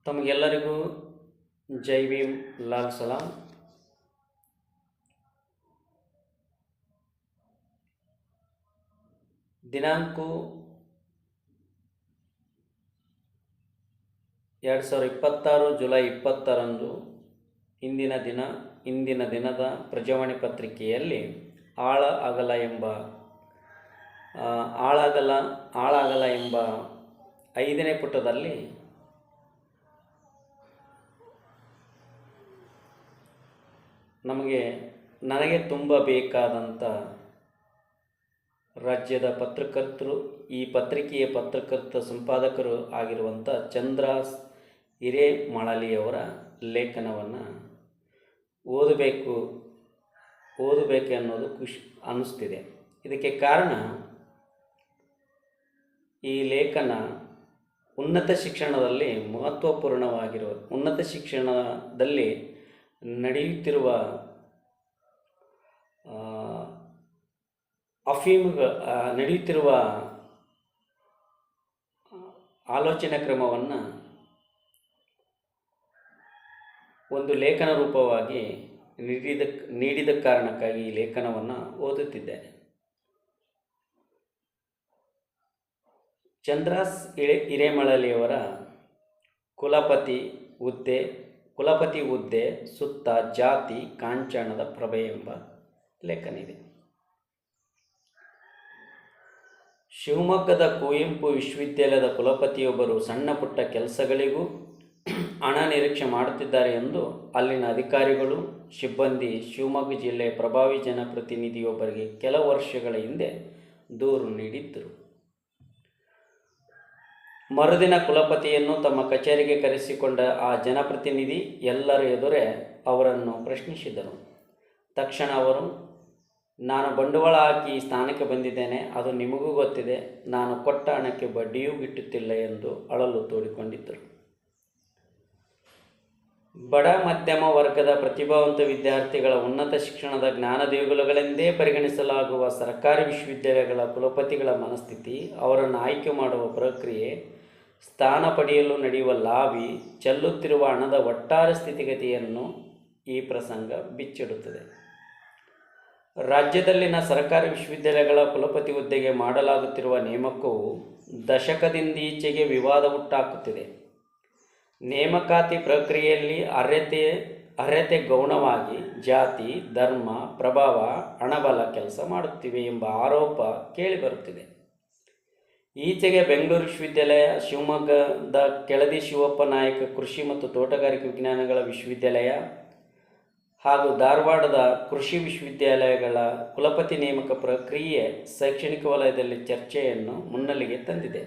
ತಮಗೆಲ್ಲರಿಗೂ ಜೈ ಭೀಮ್, ಲಾಲ್ ಸಲಾಂ. ದಿನಾಂಕ 2026 ಜುಲೈ 20ರಂದು ಇಂದಿನ ದಿನದ ಪ್ರಜಾವಾಣಿ ಪತ್ರಿಕೆಯಲ್ಲಿ ಆಳಾಗಲ ಎಂಬ 5ನೇ ಪುಟದಲ್ಲಿ ನನಗೆ ತುಂಬ ಬೇಕಾದಂಥ ರಾಜ್ಯದ ಪತ್ರಕರ್ತರು, ಈ ಪತ್ರಿಕೆಯ ಪತ್ರಕರ್ತ ಸಂಪಾದಕರು ಆಗಿರುವಂಥ ಚಂದ್ರಾಸ್ ಹಿರೇಮಳಲಿಯವರ ಲೇಖನವನ್ನು ಓದಬೇಕು ಅನ್ನೋದು ಖುಷಿ ಅನ್ನಿಸ್ತಿದೆ. ಇದಕ್ಕೆ ಕಾರಣ, ಈ ಲೇಖನ ಉನ್ನತ ಶಿಕ್ಷಣದಲ್ಲಿ ಉನ್ನತ ಶಿಕ್ಷಣದಲ್ಲಿ ನಡೆಯುತ್ತಿರುವ ಆಲೋಚನಾ ಕ್ರಮವನ್ನು ಒಂದು ಲೇಖನ ರೂಪವಾಗಿ ನೀಡಿದ ಕಾರಣಕ್ಕಾಗಿ ಈ ಲೇಖನವನ್ನು ಓದುತ್ತಿದ್ದೇನೆ. ಚಂದ್ರಾಸ್ ಹಿರೇಮಳಲಿಯವರ ಕುಲಪತಿ ಹುದ್ದೆ ಸುತ್ತ ಜಾತಿ ಕಾಂಚಾಣದ ಪ್ರಭೆ ಎಂಬ ಲೇಖನಿದೆ. ಶಿವಮೊಗ್ಗದ ಕುವೆಂಪು ವಿಶ್ವವಿದ್ಯಾಲಯದ ಕುಲಪತಿಯೊಬ್ಬರು ಸಣ್ಣ ಪುಟ್ಟ ಕೆಲಸಗಳಿಗೂ ಹಣ ನಿರೀಕ್ಷೆ ಮಾಡುತ್ತಿದ್ದಾರೆ ಎಂದು ಅಲ್ಲಿನ ಅಧಿಕಾರಿಗಳು, ಸಿಬ್ಬಂದಿ ಶಿವಮೊಗ್ಗ ಜಿಲ್ಲೆಯ ಪ್ರಭಾವಿ ಜನಪ್ರತಿನಿಧಿಯೊಬ್ಬರಿಗೆ ಕೆಲವು ವರ್ಷಗಳ ಹಿಂದೆ ದೂರು ನೀಡಿದ್ದರು. ಮರುದಿನ ಕುಲಪತಿಯನ್ನು ತಮ್ಮ ಕಚೇರಿಗೆ ಕರೆಸಿಕೊಂಡ ಆ ಜನಪ್ರತಿನಿಧಿ ಎಲ್ಲರ ಎದುರೇ ಅವರನ್ನು ಪ್ರಶ್ನಿಸಿದರು. ತಕ್ಷಣ ಅವರು, ನಾನು ಬಂಡವಾಳ ಹಾಕಿ ಈ ಸ್ಥಾನಕ್ಕೆ ಬಂದಿದ್ದೇನೆ, ಅದು ನಿಮಗೂ ಗೊತ್ತಿದೆ, ನಾನು ಕೊಟ್ಟ ಹಣಕ್ಕೆ ಬಡ್ಡಿಯೂ ಗಿಟ್ಟುತ್ತಿಲ್ಲ ಎಂದು ಅಳಲು ತೋಡಿಕೊಂಡಿದ್ದರು. ಬಡ ಮಧ್ಯಮ ವರ್ಗದ ಪ್ರತಿಭಾವಂತ ವಿದ್ಯಾರ್ಥಿಗಳ ಉನ್ನತ ಶಿಕ್ಷಣದ ಜ್ಞಾನದೇಗುಲಗಳೆಂದೇ ಪರಿಗಣಿಸಲಾಗುವ ಸರ್ಕಾರಿ ವಿಶ್ವವಿದ್ಯಾಲಯಗಳ ಕುಲಪತಿಗಳ ಮನಸ್ಥಿತಿ, ಅವರನ್ನು ಆಯ್ಕೆ ಮಾಡುವ ಪ್ರಕ್ರಿಯೆ, ಸ್ಥಾನ ಪಡೆಯಲು ನಡೆಯುವ ಲಾಬಿ, ಚೆಲ್ಲುತ್ತಿರುವ ಹಣದ ಒಟ್ಟಾರೆ ಸ್ಥಿತಿಗತಿಯನ್ನು ಈ ಪ್ರಸಂಗ ಬಿಚ್ಚಿಡುತ್ತದೆ. ರಾಜ್ಯದಲ್ಲಿನ ಸರ್ಕಾರಿ ವಿಶ್ವವಿದ್ಯಾಲಯಗಳ ಕುಲಪತಿ ಹುದ್ದೆಗೆ ಮಾಡಲಾಗುತ್ತಿರುವ ನೇಮಕವು ದಶಕದಿಂದೀಚೆಗೆ ವಿವಾದ ಹುಟ್ಟಾಕುತ್ತಿದೆ. ನೇಮಕಾತಿ ಪ್ರಕ್ರಿಯೆಯಲ್ಲಿ ಅರ್ಹತೆ ಗೌಣವಾಗಿ ಜಾತಿ, ಧರ್ಮ, ಪ್ರಭಾವ, ಹಣಬಲ ಕೆಲಸ ಮಾಡುತ್ತಿವೆ ಎಂಬ ಆರೋಪ ಕೇಳಿಬರುತ್ತಿದೆ. ಈಚೆಗೆ ಬೆಂಗಳೂರು ವಿಶ್ವವಿದ್ಯಾಲಯ, ಶಿವಮೊಗ್ಗದ ಕೆಳದಿ ಶಿವಪ್ಪ ನಾಯಕ ಕೃಷಿ ಮತ್ತು ತೋಟಗಾರಿಕೆ ವಿಜ್ಞಾನಗಳ ವಿಶ್ವವಿದ್ಯಾಲಯ ಹಾಗೂ ಧಾರವಾಡದ ಕೃಷಿ ವಿಶ್ವವಿದ್ಯಾಲಯಗಳ ಕುಲಪತಿ ನೇಮಕ ಪ್ರಕ್ರಿಯೆ ಶೈಕ್ಷಣಿಕ ವಲಯದಲ್ಲಿ ಚರ್ಚೆಯನ್ನು ಮುನ್ನೆಲೆಗೆ ತಂದಿದೆ.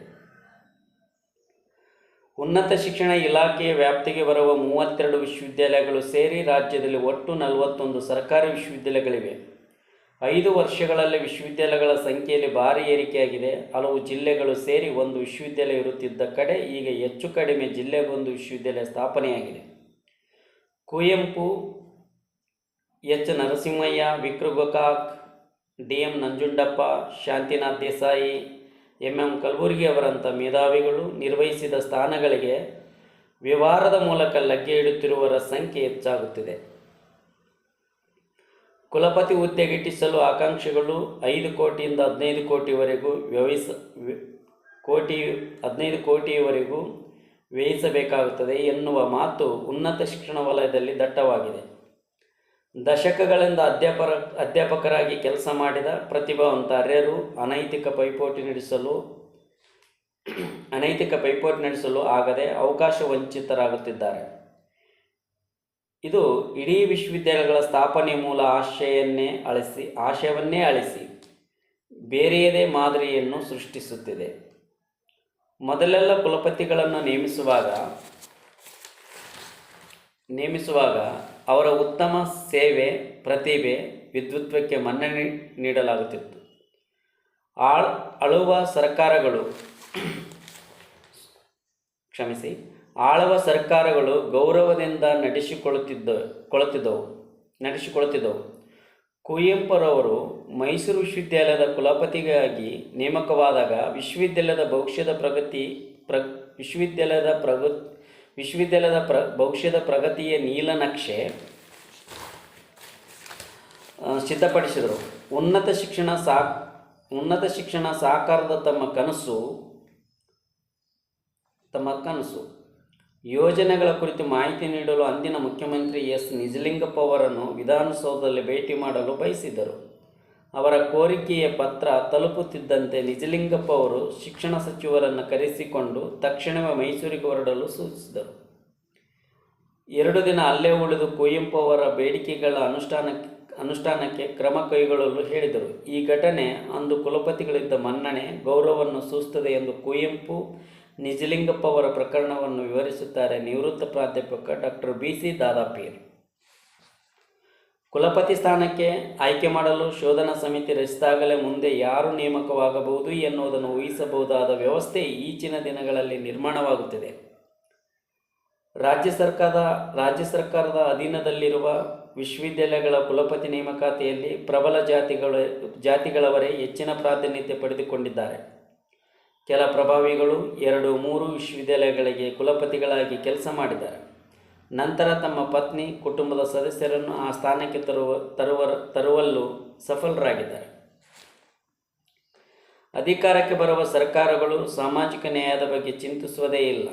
ಉನ್ನತ ಶಿಕ್ಷಣ ಇಲಾಖೆಯ ವ್ಯಾಪ್ತಿಗೆ ಬರುವ 32 ವಿಶ್ವವಿದ್ಯಾಲಯಗಳು ಸೇರಿ ರಾಜ್ಯದಲ್ಲಿ ಒಟ್ಟು 41 ಸರ್ಕಾರಿ ವಿಶ್ವವಿದ್ಯಾಲಯಗಳಿವೆ. 5 ವರ್ಷಗಳಲ್ಲಿ ವಿಶ್ವವಿದ್ಯಾಲಯಗಳ ಸಂಖ್ಯೆಯಲ್ಲಿ ಭಾರಿ ಏರಿಕೆಯಾಗಿದೆ. ಹಲವು ಜಿಲ್ಲೆಗಳು ಸೇರಿ ಒಂದು ವಿಶ್ವವಿದ್ಯಾಲಯ ಇರುತ್ತಿದ್ದ ಕಡೆ ಈಗ ಹೆಚ್ಚು ಕಡಿಮೆ ಜಿಲ್ಲೆಗೊಂದು ವಿಶ್ವವಿದ್ಯಾಲಯ ಸ್ಥಾಪನೆಯಾಗಿದೆ. ಕುವೆಂಪು, ಎಚ್ ನರಸಿಂಹಯ್ಯ, ವಿಕ್ರು ಗೋಕಾಕ್, ಡಿ.ಎಂ. ನಂಜುಂಡಪ್ಪ, ಶಾಂತಿನಾಥ್ ದೇಸಾಯಿ, ಎಂ.ಎಂ. ಕಲಬುರ್ಗಿ ಅವರಂಥ ಮೇಧಾವಿಗಳು ನಿರ್ವಹಿಸಿದ ಸ್ಥಾನಗಳಿಗೆ ವ್ಯವಹಾರದ ಮೂಲಕ ಲಗ್ಗೆ ಇಡುತ್ತಿರುವವರ ಸಂಖ್ಯೆ ಹೆಚ್ಚಾಗುತ್ತಿದೆ. ಕುಲಪತಿ ಹುದ್ದೆ ಗಿಟ್ಟಿಸಲು ಆಕಾಂಕ್ಷಿಗಳು 5 ಕೋಟಿಯಿಂದ 15 ಕೋಟಿಯವರೆಗೂ ವ್ಯಯಿಸಬೇಕಾಗುತ್ತದೆ ಎನ್ನುವ ಮಾತು ಉನ್ನತ ಶಿಕ್ಷಣ ವಲಯದಲ್ಲಿ ದಟ್ಟವಾಗಿದೆ. ದಶಕಗಳಿಂದ ಅಧ್ಯಾಪಕರಾಗಿ ಕೆಲಸ ಮಾಡಿದ ಪ್ರತಿಭಾವಂತ ಅರ್ಹರು ಅನೈತಿಕ ಪೈಪೋಟಿ ನಡೆಸಲು ಆಗದೆ ಅವಕಾಶ ವಂಚಿತರಾಗುತ್ತಿದ್ದಾರೆ. ಇದು ಇಡೀ ವಿಶ್ವವಿದ್ಯಾಲಯಗಳ ಸ್ಥಾಪನೆ ಮೂಲ ಆಶಯವನ್ನೇ ಅಳಿಸಿ ಬೇರೆಯದೇ ಮಾದರಿಯನ್ನು ಸೃಷ್ಟಿಸುತ್ತಿದೆ. ಮೊದಲೆಲ್ಲ ಕುಲಪತಿಗಳನ್ನು ನೇಮಿಸುವಾಗ ಅವರ ಉತ್ತಮ ಸೇವೆ, ಪ್ರತಿಭೆ, ವಿದ್ವತ್ವಕ್ಕೆ ಮನ್ನಣೆ ನೀಡಲಾಗುತ್ತಿತ್ತು. ಆಳುವ ಸರ್ಕಾರಗಳು ಗೌರವದಿಂದ ನಡೆಸಿಕೊಳ್ಳುತ್ತಿದ್ದವು. ಕುವೆಂಪುರವರು ಮೈಸೂರು ವಿಶ್ವವಿದ್ಯಾಲಯದ ಕುಲಪತಿಗಾಗಿ ನೇಮಕವಾದಾಗ ವಿಶ್ವವಿದ್ಯಾಲಯದ ಭವಿಷ್ಯದ ಪ್ರಗತಿಯ ನೀಲನಕ್ಷೆ ಸಿದ್ಧಪಡಿಸಿದರು. ಉನ್ನತ ಶಿಕ್ಷಣ ಸಾಕಾರದ ತಮ್ಮ ಕನಸು ಯೋಜನೆಗಳ ಕುರಿತು ಮಾಹಿತಿ ನೀಡಲು ಅಂದಿನ ಮುಖ್ಯಮಂತ್ರಿ ಎಸ್ ನಿಜಲಿಂಗಪ್ಪ ಅವರನ್ನು ವಿಧಾನಸೌಧದಲ್ಲಿ ಭೇಟಿ ಮಾಡಲು ಬಯಸಿದ್ದರು. ಅವರ ಕೋರಿಕೆಯ ಪತ್ರ ತಲುಪುತ್ತಿದ್ದಂತೆ ನಿಜಲಿಂಗಪ್ಪ ಅವರು ಶಿಕ್ಷಣ ಸಚಿವರನ್ನು ಕರೆಸಿಕೊಂಡು ತಕ್ಷಣವೇ ಮೈಸೂರಿಗೆ ಹೊರಡಲು ಸೂಚಿಸಿದರು. 2 ದಿನ ಅಲ್ಲೇ ಉಳಿದು ಕುವೆಂಪು ಅವರ ಬೇಡಿಕೆಗಳ ಅನುಷ್ಠಾನಕ್ಕೆ ಕ್ರಮ ಕೈಗೊಳ್ಳಲು ಹೇಳಿದರು. ಈ ಘಟನೆ ಅಂದು ಕುಲಪತಿಗಳಿದ್ದ ಮನ್ನಣೆ, ಗೌರವವನ್ನು ಸೂಚಿಸುತ್ತದೆ ಎಂದು ಕುವೆಂಪು ನಿಜಲಿಂಗಪ್ಪ ಅವರ ಪ್ರಕರಣವನ್ನು ವಿವರಿಸುತ್ತಾರೆ ನಿವೃತ್ತ ಪ್ರಾಧ್ಯಾಪಕ ಡಾಕ್ಟರ್ BC ದಾದಾಪೀರ್. ಕುಲಪತಿ ಸ್ಥಾನಕ್ಕೆ ಆಯ್ಕೆ ಮಾಡಲು ಶೋಧನಾ ಸಮಿತಿ ರಚಿಸಿದಾಗಲೇ ಮುಂದೆ ಯಾರು ನೇಮಕವಾಗಬಹುದು ಎನ್ನುವುದನ್ನು ಊಹಿಸಬಹುದಾದ ವ್ಯವಸ್ಥೆ ಈಚಿನ ದಿನಗಳಲ್ಲಿ ನಿರ್ಮಾಣವಾಗುತ್ತಿದೆ. ರಾಜ್ಯ ಸರ್ಕಾರದ ಅಧೀನದಲ್ಲಿರುವ ವಿಶ್ವವಿದ್ಯಾಲಯಗಳ ಕುಲಪತಿ ನೇಮಕಾತಿಯಲ್ಲಿ ಪ್ರಬಲ ಜಾತಿಗಳವರೇ ಹೆಚ್ಚಿನ ಪ್ರಾಧಾನ್ಯತೆ ಪಡೆದುಕೊಂಡಿದ್ದಾರೆ. ಕೆಲ ಪ್ರಭಾವಿಗಳು 2-3 ವಿಶ್ವವಿದ್ಯಾಲಯಗಳಿಗೆ ಕುಲಪತಿಗಳಾಗಿ ಕೆಲಸ ಮಾಡಿದ್ದಾರೆ. ನಂತರ ತಮ್ಮ ಪತ್ನಿ, ಕುಟುಂಬದ ಸದಸ್ಯರನ್ನು ಆ ಸ್ಥಾನಕ್ಕೆ ತರುವಲ್ಲೂ ಸಫಲರಾಗಿದ್ದಾರೆ. ಅಧಿಕಾರಕ್ಕೆ ಬರುವ ಸರ್ಕಾರಗಳು ಸಾಮಾಜಿಕ ನ್ಯಾಯದ ಬಗ್ಗೆ ಚಿಂತಿಸುವುದೇ ಇಲ್ಲ.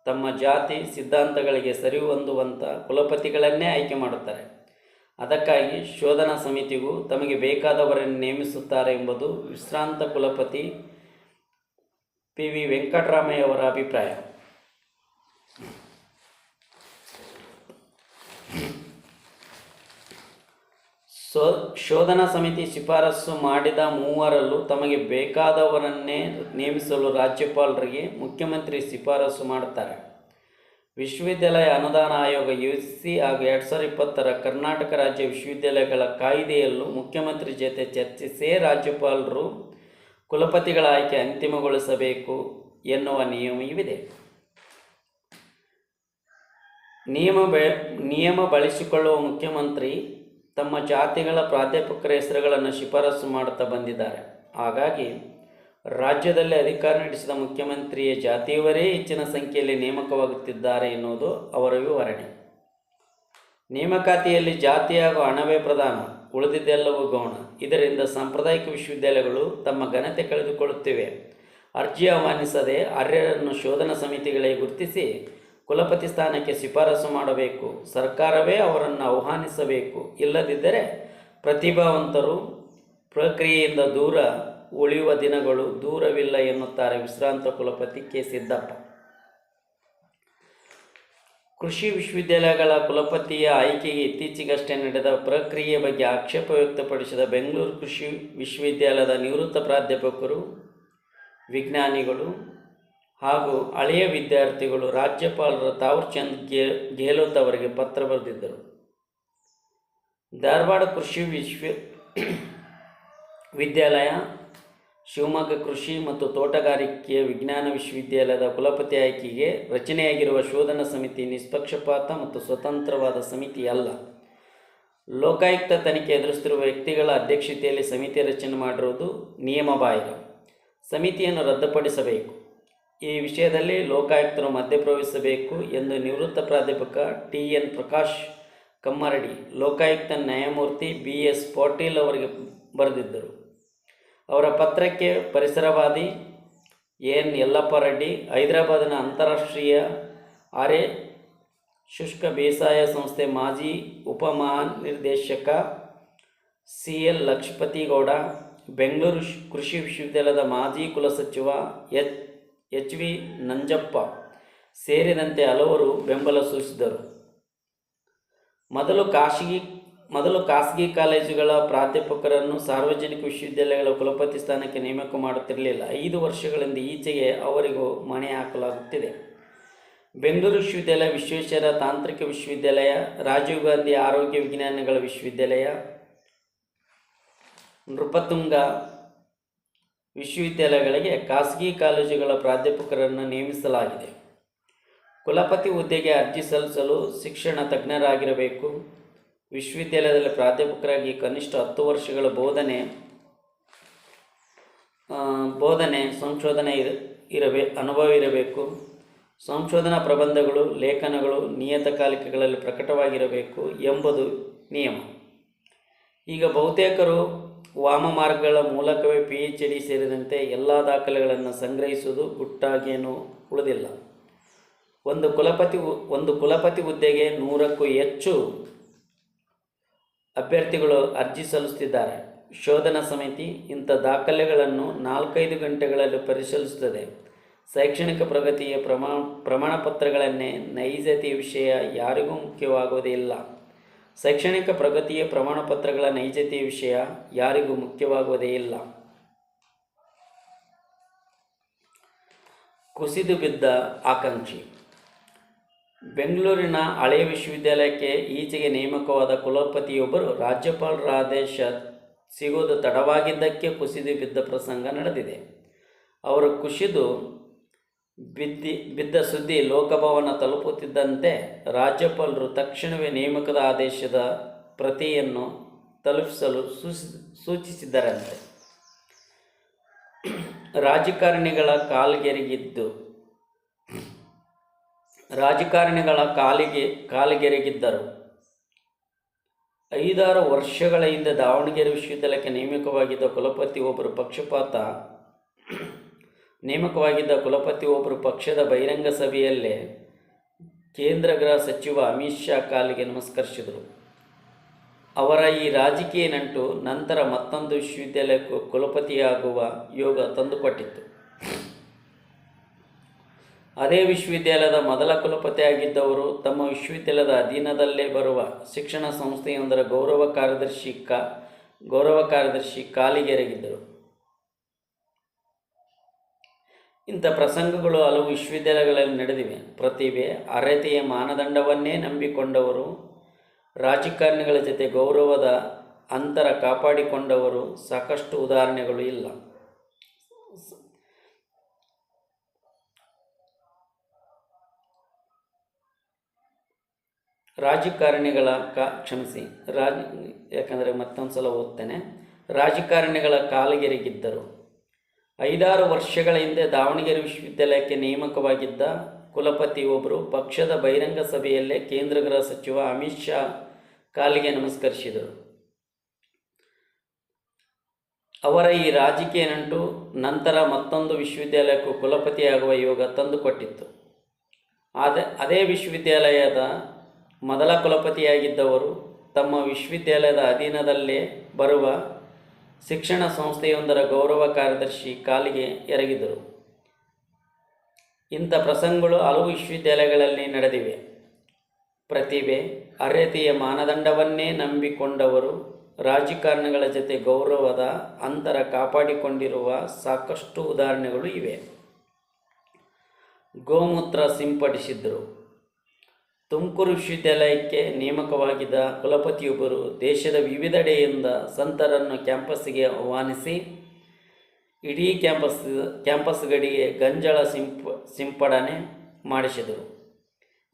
ತಮ್ಮ ಜಾತಿ ಸಿದ್ಧಾಂತಗಳಿಗೆ ಸರಿಹೊಂದುವಂಥ ಕುಲಪತಿಗಳನ್ನೇ ಆಯ್ಕೆ ಮಾಡುತ್ತಾರೆ. ಅದಕ್ಕಾಗಿ ಶೋಧನಾ ಸಮಿತಿಗೂ ತಮಗೆ ಬೇಕಾದವರನ್ನು ನೇಮಿಸುತ್ತಾರೆ ಎಂಬುದು ವಿಶ್ರಾಂತ ಕುಲಪತಿ PV ವೆಂಕಟರಾಮಯ್ಯ ಅವರ ಅಭಿಪ್ರಾಯ. ಶೋಧನಾ ಸಮಿತಿ ಶಿಫಾರಸು ಮಾಡಿದ 3ರಲ್ಲೂ ತಮಗೆ ಬೇಕಾದವರನ್ನೇ ನೇಮಿಸಲು ರಾಜ್ಯಪಾಲರಿಗೆ ಮುಖ್ಯಮಂತ್ರಿ ಶಿಫಾರಸು ಮಾಡುತ್ತಾರೆ. ವಿಶ್ವವಿದ್ಯಾಲಯ ಅನುದಾನ ಆಯೋಗ UGC ಹಾಗೂ 2020ರ ಕರ್ನಾಟಕ ರಾಜ್ಯ ವಿಶ್ವವಿದ್ಯಾಲಯಗಳ ಕಾಯ್ದೆಯಲ್ಲೂ ಮುಖ್ಯಮಂತ್ರಿ ಜೊತೆ ಚರ್ಚಿಸೇ ರಾಜ್ಯಪಾಲರು ಕುಲಪತಿಗಳ ಆಯ್ಕೆ ಅಂತಿಮಗೊಳಿಸಬೇಕು ಎನ್ನುವ ನಿಯಮವಿದೆ. ನಿಯಮ ಬಳಸಿಕೊಳ್ಳುವ ಮುಖ್ಯಮಂತ್ರಿ ತಮ್ಮ ಜಾತಿಗಳ ಪ್ರಾಧ್ಯಾಪಕರ ಹೆಸರುಗಳನ್ನು ಶಿಫಾರಸು ಮಾಡುತ್ತಾ ಬಂದಿದ್ದಾರೆ. ಹಾಗಾಗಿ ರಾಜ್ಯದಲ್ಲಿ ಅಧಿಕಾರ ನಡೆಸಿದ ಮುಖ್ಯಮಂತ್ರಿಯ ಜಾತಿಯವರೇ ಹೆಚ್ಚಿನ ಸಂಖ್ಯೆಯಲ್ಲಿ ನೇಮಕವಾಗುತ್ತಿದ್ದಾರೆ ಎನ್ನುವುದು ಅವರ ವಿವರಣೆ. ನೇಮಕಾತಿಯಲ್ಲಿ ಜಾತಿ ಹಾಗೂ ಹಣವೇ ಪ್ರಧಾನ, ಉಳಿದಿದ್ದೆಲ್ಲವೂ ಗೌಣ. ಇದರಿಂದ ಸಾಂಪ್ರದಾಯಿಕ ವಿಶ್ವವಿದ್ಯಾಲಯಗಳು ತಮ್ಮ ಘನತೆ ಕಳೆದುಕೊಳ್ಳುತ್ತಿವೆ. ಅರ್ಜಿ ಆಹ್ವಾನಿಸದೆ ಅರ್ಹರನ್ನು ಶೋಧನಾ ಸಮಿತಿಗಳೇ ಗುರುತಿಸಿ ಕುಲಪತಿ ಸ್ಥಾನಕ್ಕೆ ಶಿಫಾರಸು ಮಾಡಬೇಕು. ಸರ್ಕಾರವೇ ಅವರನ್ನು ಆಹ್ವಾನಿಸಬೇಕು. ಇಲ್ಲದಿದ್ದರೆ ಪ್ರತಿಭಾವಂತರು ಪ್ರಕ್ರಿಯೆಯಿಂದ ದೂರ ಉಳಿಯುವ ದಿನಗಳು ದೂರವಿಲ್ಲ ಎನ್ನುತ್ತಾರೆ ವಿಶ್ರಾಂತ ಕುಲಪತಿ ಕೆ. ಸಿದ್ದಪ್ಪ. ಕೃಷಿ ವಿಶ್ವವಿದ್ಯಾಲಯಗಳ ಕುಲಪತಿಯ ಆಯ್ಕೆಗೆ ಇತ್ತೀಚೆಗಷ್ಟೇ ನಡೆದ ಪ್ರಕ್ರಿಯೆ ಬಗ್ಗೆ ಆಕ್ಷೇಪ ವ್ಯಕ್ತಪಡಿಸಿದ ಬೆಂಗಳೂರು ಕೃಷಿ ವಿಶ್ವವಿದ್ಯಾಲಯದ ನಿವೃತ್ತ ಪ್ರಾಧ್ಯಾಪಕರು, ವಿಜ್ಞಾನಿಗಳು ಹಾಗೂ ಹಳೆಯ ವಿದ್ಯಾರ್ಥಿಗಳು ರಾಜ್ಯಪಾಲರ ತಾವರ್ಚಂದ್ ಗೆಹ್ಲೋಟ್ ಅವರಿಗೆ ಪತ್ರ ಬರೆದಿದ್ದರು. ಧಾರವಾಡ ಕೃಷಿ ವಿಶ್ವವಿದ್ಯಾಲಯ, ಶಿವಮೊಗ್ಗ ಕೃಷಿ ಮತ್ತು ತೋಟಗಾರಿಕೆಯ ವಿಜ್ಞಾನ ವಿಶ್ವವಿದ್ಯಾಲಯದ ಕುಲಪತಿ ಆಯ್ಕೆಗೆ ರಚನೆಯಾಗಿರುವ ಶೋಧನಾ ಸಮಿತಿ ನಿಷ್ಪಕ್ಷಪಾತ ಮತ್ತು ಸ್ವತಂತ್ರವಾದ ಸಮಿತಿಯಲ್ಲ. ಲೋಕಾಯುಕ್ತ ತನಿಖೆ ಎದುರಿಸುತ್ತಿರುವ ವ್ಯಕ್ತಿಗಳ ಅಧ್ಯಕ್ಷತೆಯಲ್ಲಿ ಸಮಿತಿ ರಚನೆ ಮಾಡಿರುವುದು ನಿಯಮಬಾಹಿರ. ಸಮಿತಿಯನ್ನು ರದ್ದುಪಡಿಸಬೇಕು. ಈ ವಿಷಯದಲ್ಲಿ ಲೋಕಾಯುಕ್ತರು ಮಧ್ಯಪ್ರವೇಶಿಸಬೇಕು ಎಂದು ನಿವೃತ್ತ ಪ್ರಾಧ್ಯಾಪಕ TN ಪ್ರಕಾಶ್ ಕಮ್ಮರಡಿ ಲೋಕಾಯುಕ್ತ ನ್ಯಾಯಮೂರ್ತಿ BS ಪಾಟೀಲ್ ಅವರಿಗೆ ಬರೆದಿದ್ದರು. ಅವರ ಪತ್ರಕ್ಕೆ ಪರಿಸರವಾದಿ N ಯಲ್ಲಪ್ಪ ರೆಡ್ಡಿ, ಹೈದರಾಬಾದಿನ ಅಂತಾರಾಷ್ಟ್ರೀಯ ಆರ್ಯ ಶುಷ್ಕ ಬೇಸಾಯ ಸಂಸ್ಥೆ ಮಾಜಿ ಉಪಮಹಾನಿರ್ದೇಶಕ CL ಲಕ್ಷ್ಮೀಪತಿಗೌಡ, ಬೆಂಗಳೂರು ಕೃಷಿ ವಿಶ್ವವಿದ್ಯಾಲಯದ ಮಾಜಿ ಕುಲಸಚಿವ HV ನಂಜಪ್ಪ ಸೇರಿದಂತೆ ಹಲವರು ಬೆಂಬಲ ಸೂಚಿಸಿದರು. ಮೊದಲು ಖಾಸಗಿ ಕಾಲೇಜುಗಳ ಪ್ರಾಧ್ಯಾಪಕರನ್ನು ಸಾರ್ವಜನಿಕ ವಿಶ್ವವಿದ್ಯಾಲಯಗಳ ಕುಲಪತಿ ಸ್ಥಾನಕ್ಕೆ ನೇಮಕ ಮಾಡುತ್ತಿರಲಿಲ್ಲ. 5 ವರ್ಷಗಳಿಂದ ಈಚೆಗೆ ಅವರಿಗೂ ಮಣೆ ಹಾಕಲಾಗುತ್ತಿದೆ. ಬೆಂಗಳೂರು ವಿಶ್ವವಿದ್ಯಾಲಯ, ವಿಶ್ವೇಶ್ವರ ತಾಂತ್ರಿಕ ವಿಶ್ವವಿದ್ಯಾಲಯ, ರಾಜೀವ್ ಗಾಂಧಿ ಆರೋಗ್ಯ ವಿಜ್ಞಾನಗಳ ವಿಶ್ವವಿದ್ಯಾಲಯ, ನೃಪತುಂಗ ವಿಶ್ವವಿದ್ಯಾಲಯಗಳಿಗೆ ಖಾಸಗಿ ಕಾಲೇಜುಗಳ ಪ್ರಾಧ್ಯಾಪಕರನ್ನು ನೇಮಿಸಲಾಗಿದೆ. ಕುಲಪತಿ ಹುದ್ದೆಗೆ ಅರ್ಜಿ ಸಲ್ಲಿಸಲು ಶಿಕ್ಷಣ ತಜ್ಞರಾಗಿರಬೇಕು. ವಿಶ್ವವಿದ್ಯಾಲಯದಲ್ಲಿ ಪ್ರಾಧ್ಯಾಪಕರಾಗಿ ಕನಿಷ್ಠ 10 ವರ್ಷಗಳ ಬೋಧನೆ ಸಂಶೋಧನೆ ಅನುಭವ ಇರಬೇಕು. ಸಂಶೋಧನಾ ಪ್ರಬಂಧಗಳು, ಲೇಖನಗಳು ನಿಯತಕಾಲಿಕೆಗಳಲ್ಲಿ ಪ್ರಕಟವಾಗಿರಬೇಕು ಎಂಬುದು ನಿಯಮ. ಈಗ ಬಹುತೇಕರು ವಾಮಮಾರ್ಗಗಳ ಮೂಲಕವೇ PhD ಸೇರಿದಂತೆ ಎಲ್ಲ ದಾಖಲೆಗಳನ್ನು ಸಂಗ್ರಹಿಸುವುದು ಗುಟ್ಟಾಗೇನೂ ಉಳಿದಿಲ್ಲ. ಒಂದು ಕುಲಪತಿ ಹುದ್ದೆಗೆ 100ಕ್ಕೂ ಹೆಚ್ಚು ಅಭ್ಯರ್ಥಿಗಳು ಅರ್ಜಿ ಸಲ್ಲಿಸುತ್ತಿದ್ದಾರೆ. ಶೋಧನಾ ಸಮಿತಿ ಇಂಥ ದಾಖಲೆಗಳನ್ನು 4-5 ಗಂಟೆಗಳಲ್ಲಿ ಪರಿಶೀಲಿಸುತ್ತದೆ. ಶೈಕ್ಷಣಿಕ ಪ್ರಗತಿಯ ಪ್ರಮಾಣಪತ್ರಗಳನ್ನೇ ನೈಜತೆಯ ವಿಷಯ ಯಾರಿಗೂ ಮುಖ್ಯವಾಗುವುದೇ ಇಲ್ಲ. ಶೈಕ್ಷಣಿಕ ಪ್ರಗತಿಯ ಪ್ರಮಾಣಪತ್ರಗಳ ನೈಜತೆಯ ವಿಷಯ ಯಾರಿಗೂ ಮುಖ್ಯವಾಗುವುದೇ ಇಲ್ಲ. ಕುಸಿದು ಬಿದ್ದ ಆಕಾಂಕ್ಷಿ. ಬೆಂಗಳೂರಿನ ಹಳೆಯ ವಿಶ್ವವಿದ್ಯಾಲಯಕ್ಕೆ ಈಚೆಗೆ ನೇಮಕವಾದ ಕುಲಪತಿಯೊಬ್ಬರು ರಾಜ್ಯಪಾಲರ ಆದೇಶ ಸಿಗೋದು ತಡವಾಗಿದ್ದಕ್ಕೆ ಕುಸಿದು ಬಿದ್ದ ಪ್ರಸಂಗ ನಡೆದಿದೆ. ಅವರು ಕುಸಿದು ಬಿದ್ದ ಸುದ್ದಿ ಲೋಕಭವನ ತಲುಪುತ್ತಿದ್ದಂತೆ ರಾಜ್ಯಪಾಲರು ತಕ್ಷಣವೇ ನೇಮಕದ ಆದೇಶದ ಪ್ರತಿಯನ್ನು ತಲುಪಿಸಲು ಸೂಚಿಸಿದ್ದರಂತೆ. ರಾಜಕಾರಣಿಗಳ ಕಾಲಿಗೆರಗಿದ್ದರು. 5-6 ವರ್ಷಗಳ ಹಿಂದೆ ದಾವಣಗೆರೆ ವಿಶ್ವವಿದ್ಯಾಲಯಕ್ಕೆ ನೇಮಕವಾಗಿದ್ದ ಕುಲಪತಿ ಒಬ್ಬರು ಪಕ್ಷದ ಬಹಿರಂಗ ಸಭೆಯಲ್ಲೇ ಕೇಂದ್ರ ಗೃಹ ಸಚಿವ ಅಮಿತ್ ಶಾ ಕಾಲಿಗೆ ನಮಸ್ಕರಿಸಿದರು. ಅವರ ಈ ರಾಜಕೀಯ ನಂಟು ನಂತರ ಮತ್ತೊಂದು ವಿಶ್ವವಿದ್ಯಾಲಯಕ್ಕೂ ಕುಲಪತಿಯಾಗುವ ಯೋಗ ತಂದುಕೊಟ್ಟಿತ್ತು. ಅದೇ ವಿಶ್ವವಿದ್ಯಾಲಯದ ಮೊದಲ ಕುಲಪತಿಯಾಗಿದ್ದವರು ತಮ್ಮ ವಿಶ್ವವಿದ್ಯಾಲಯದ ಅಧೀನದಲ್ಲೇ ಬರುವ ಶಿಕ್ಷಣ ಸಂಸ್ಥೆಯೊಂದರ ಗೌರವ ಕಾರ್ಯದರ್ಶಿ ಕಾಲಿಗೆರಗಿದ್ದರು. ಇಂಥ ಪ್ರಸಂಗಗಳು ಹಲವು ವಿಶ್ವವಿದ್ಯಾಲಯಗಳಲ್ಲಿ ನಡೆದಿವೆ. ಪ್ರತಿಭೆ, ಅರ್ಹತೆಯ ಮಾನದಂಡವನ್ನೇ ನಂಬಿಕೊಂಡವರು, ರಾಜಕಾರಣಿಗಳ ಜೊತೆ ಗೌರವದ ಅಂತರ ಕಾಪಾಡಿಕೊಂಡವರು ಸಾಕಷ್ಟು ಉದಾಹರಣೆಗಳು ಇಲ್ಲ. ರಾಜಕಾರಣಿಗಳ ಕಾಲಿಗೆರಗಿದ್ದರು. 5-6 ವರ್ಷಗಳ ಹಿಂದೆ ದಾವಣಗೆರೆ ವಿಶ್ವವಿದ್ಯಾಲಯಕ್ಕೆ ನೇಮಕವಾಗಿದ್ದ ಕುಲಪತಿ ಒಬ್ಬರು ಪಕ್ಷದ ಬಹಿರಂಗ ಸಭೆಯಲ್ಲೇ ಕೇಂದ್ರ ಗೃಹ ಸಚಿವ ಅಮಿತ್ ಶಾ ಕಾಲಿಗೆ ನಮಸ್ಕರಿಸಿದರು. ಅವರ ಈ ರಾಜಕೀಯ ನಂಟು ನಂತರ ಮತ್ತೊಂದು ವಿಶ್ವವಿದ್ಯಾಲಯಕ್ಕೂ ಕುಲಪತಿಯಾಗುವ ಯೋಗ ತಂದುಕೊಟ್ಟಿತ್ತು. ಅದೇ ವಿಶ್ವವಿದ್ಯಾಲಯದ ಮೊದಲ ಕುಲಪತಿಯಾಗಿದ್ದವರು ತಮ್ಮ ವಿಶ್ವವಿದ್ಯಾಲಯದ ಅಧೀನದಲ್ಲೇ ಬರುವ ಶಿಕ್ಷಣ ಸಂಸ್ಥೆಯೊಂದರ ಗೌರವ ಕಾರ್ಯದರ್ಶಿ ಕಾಲಿಗೆ ಎರಗಿದರು. ಇಂಥ ಪ್ರಸಂಗಗಳು ಹಲವು ವಿಶ್ವವಿದ್ಯಾಲಯಗಳಲ್ಲಿ ನಡೆದಿವೆ. ಪ್ರತಿಭೆ, ಅರ್ಹತೆಯ ಮಾನದಂಡವನ್ನೇ ನಂಬಿಕೊಂಡವರು, ರಾಜಕಾರಣಿಗಳ ಜೊತೆ ಗೌರವದ ಅಂತರ ಕಾಪಾಡಿಕೊಂಡಿರುವ ಸಾಕಷ್ಟು ಉದಾಹರಣೆಗಳು ಇವೆ. ಗೋಮೂತ್ರ ಸಿಂಪಡಿಸಿದರು. ತುಮಕೂರು ವಿಶ್ವವಿದ್ಯಾಲಯಕ್ಕೆ ನೇಮಕವಾಗಿದ್ದ ಕುಲಪತಿಯೊಬ್ಬರು ದೇಶದ ವಿವಿಧೆಡೆಯಿಂದ ಸಂತರನ್ನು ಕ್ಯಾಂಪಸ್ಸಿಗೆ ಆಹ್ವಾನಿಸಿ ಇಡೀ ಕ್ಯಾಂಪಸ್ಗಳಿಗೆ ಗಂಜಳ ಸಿಂಪಡಣೆ ಮಾಡಿಸಿದರು.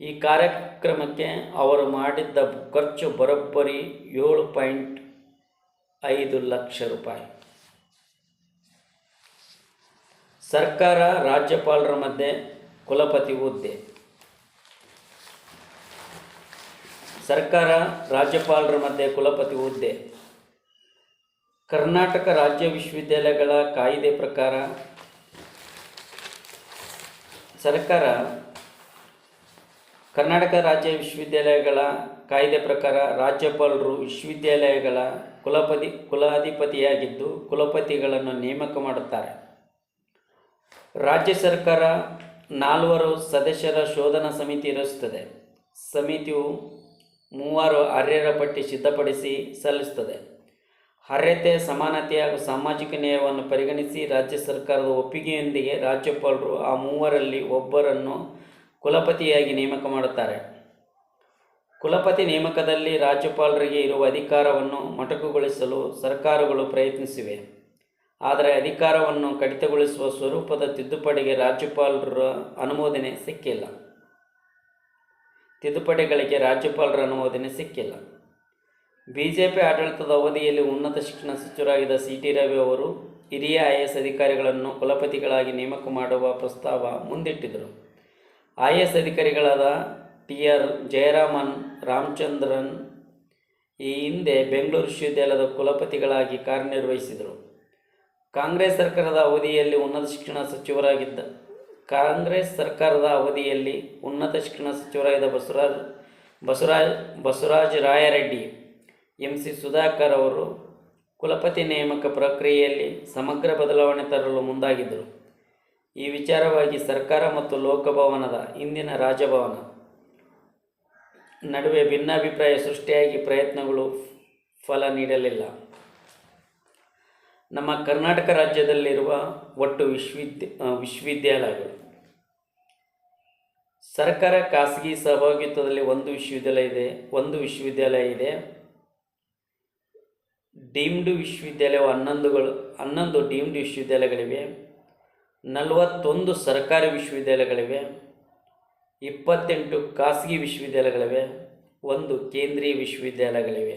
ಈ ಕಾರ್ಯಕ್ರಮಕ್ಕೆ ಅವರು ಮಾಡಿದ್ದ ಖರ್ಚು ಬರೋಬ್ಬರಿ 7.5 ಲಕ್ಷ ರೂಪಾಯಿ. ಸರ್ಕಾರ ರಾಜ್ಯಪಾಲರ ಮಧ್ಯೆ ಕುಲಪತಿ ಹುದ್ದೆ. ಕರ್ನಾಟಕ ರಾಜ್ಯ ವಿಶ್ವವಿದ್ಯಾಲಯಗಳ ಕಾಯ್ದೆ ಪ್ರಕಾರ ರಾಜ್ಯಪಾಲರು ವಿಶ್ವವಿದ್ಯಾಲಯಗಳ ಕುಲಾಧಿಪತಿಯಾಗಿದ್ದು ಕುಲಪತಿಗಳನ್ನು ನೇಮಕ ಮಾಡುತ್ತಾರೆ. ರಾಜ್ಯ ಸರ್ಕಾರ 4 ಸದಸ್ಯರ ಶೋಧನಾ ಸಮಿತಿ ರಚಿಸುತ್ತದೆ. ಸಮಿತಿಯು 3 ಅರ್ಹರ ಪಟ್ಟಿ ಸಿದ್ಧಪಡಿಸಿ ಸಲ್ಲಿಸುತ್ತದೆ. ಅರ್ಹತೆ, ಸಮಾನತೆ ಹಾಗೂ ಸಾಮಾಜಿಕ ನ್ಯಾಯವನ್ನು ಪರಿಗಣಿಸಿ ರಾಜ್ಯ ಸರ್ಕಾರದ ಒಪ್ಪಿಗೆಯೊಂದಿಗೆ ರಾಜ್ಯಪಾಲರು ಆ 3ರಲ್ಲಿ ಒಬ್ಬರನ್ನು ಕುಲಪತಿಯಾಗಿ ನೇಮಕ ಮಾಡುತ್ತಾರೆ. ಕುಲಪತಿ ನೇಮಕದಲ್ಲಿ ರಾಜ್ಯಪಾಲರಿಗೆ ಇರುವ ಅಧಿಕಾರವನ್ನು ಮೊಟಕುಗೊಳಿಸಲು ಸರ್ಕಾರಗಳು ಪ್ರಯತ್ನಿಸಿವೆ. ಆದರೆ ಅಧಿಕಾರವನ್ನು ಕಡಿತಗೊಳಿಸುವ ಸ್ವರೂಪದ ತಿದ್ದುಪಡಿಗಳಿಗೆ ರಾಜ್ಯಪಾಲರ ಅನುಮೋದನೆ ಸಿಕ್ಕಿಲ್ಲ. ಬಿಜೆಪಿ ಆಡಳಿತದ ಅವಧಿಯಲ್ಲಿ ಉನ್ನತ ಶಿಕ್ಷಣ ಸಚಿವರಾಗಿದ್ದ CT ರವಿ ಅವರು ಹಿರಿಯ IAS ಅಧಿಕಾರಿಗಳನ್ನು ಕುಲಪತಿಗಳಾಗಿ ನೇಮಕ ಮಾಡುವ ಪ್ರಸ್ತಾವ ಮುಂದಿಟ್ಟಿದ್ದರು. IAS ಅಧಿಕಾರಿಗಳಾದ TR ಜಯರಾಮನ್ ರಾಮಚಂದ್ರನ್ ಈ ಹಿಂದೆ ಬೆಂಗಳೂರು ವಿಶ್ವವಿದ್ಯಾಲಯದ ಕುಲಪತಿಗಳಾಗಿ ಕಾರ್ಯನಿರ್ವಹಿಸಿದರು. ಕಾಂಗ್ರೆಸ್ ಸರ್ಕಾರದ ಅವಧಿಯಲ್ಲಿ ಉನ್ನತ ಶಿಕ್ಷಣ ಸಚಿವರಾಗಿದ್ದ ಬಸವರಾಜ ರಾಯರೆಡ್ಡಿ, MC ಸುಧಾಕರ್ ಅವರು ಕುಲಪತಿ ನೇಮಕ ಪ್ರಕ್ರಿಯೆಯಲ್ಲಿ ಸಮಗ್ರ ಬದಲಾವಣೆ ತರಲು ಮುಂದಾಗಿದ್ದರು. ಈ ವಿಚಾರವಾಗಿ ಸರ್ಕಾರ ಮತ್ತು ಲೋಕಭವನದ ಇಂದಿನ ರಾಜಭವನ ನಡುವೆ ಭಿನ್ನಾಭಿಪ್ರಾಯ ಸೃಷ್ಟಿಯಾಗಿ ಪ್ರಯತ್ನಗಳು ಫಲ ನೀಡಲಿಲ್ಲ. ನಮ್ಮ ಕರ್ನಾಟಕ ರಾಜ್ಯದಲ್ಲಿರುವ ಒಟ್ಟು ವಿಶ್ವವಿದ್ಯಾಲಯಗಳು ಸರ್ಕಾರ ಖಾಸಗಿ ಸಹಭಾಗಿತ್ವದಲ್ಲಿ ಒಂದು ವಿಶ್ವವಿದ್ಯಾಲಯ ಇದೆ. ಡೀಮ್ಡ್ ವಿಶ್ವವಿದ್ಯಾಲಯವು 11 ಡೀಮ್ಡ್ ವಿಶ್ವವಿದ್ಯಾಲಯಗಳಿವೆ, 41 ಸರ್ಕಾರಿ ವಿಶ್ವವಿದ್ಯಾಲಯಗಳಿವೆ, 28 ಖಾಸಗಿ ವಿಶ್ವವಿದ್ಯಾಲಯಗಳಿವೆ, 1 ಕೇಂದ್ರೀಯ ವಿಶ್ವವಿದ್ಯಾಲಯಗಳಿವೆ.